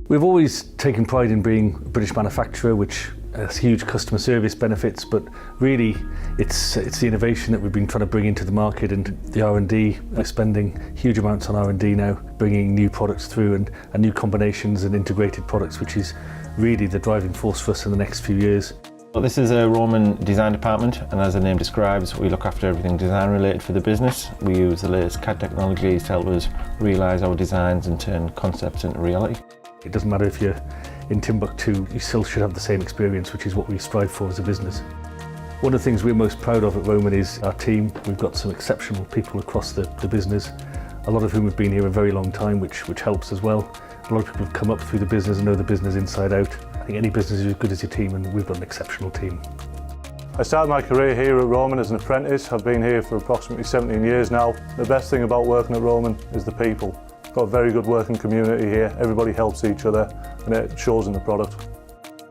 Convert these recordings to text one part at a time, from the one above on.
We've always taken pride in being a British manufacturer, which has huge customer service benefits, but really it's the innovation that we've been trying to bring into the market, and the R&D. We're spending huge amounts on R&D now, bringing new products through and new combinations and integrated products, which is really the driving force for us in the next few years. Well, this is a Roman design department, and as the name describes, we look after everything design related for the business. We use the latest CAD technologies to help us realise our designs and turn concepts into reality. It doesn't matter if you're in Timbuktu, you still should have the same experience, which is what we strive for as a business. One of the things we're most proud of at Roman is our team. We've got some exceptional people across the business, a lot of whom have been here a very long time, which helps as well. A lot of people have come up through the business and know the business inside out. I think any business is as good as your team, and we've got an exceptional team. I started my career here at Roman as an apprentice. I've been here for approximately 17 years now. The best thing about working at Roman is the people. We've got a very good working community here. Everybody helps each other, and it shows in the product.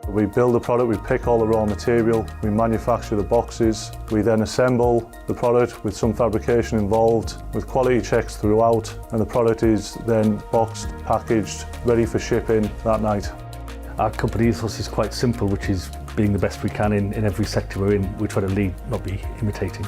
We build the product, we pick all the raw material, we manufacture the boxes, we then assemble the product with some fabrication involved, with quality checks throughout, and the product is then boxed, packaged, ready for shipping that night. Our company ethos is quite simple, which is being the best we can in every sector we're in. We try to lead, not be imitating.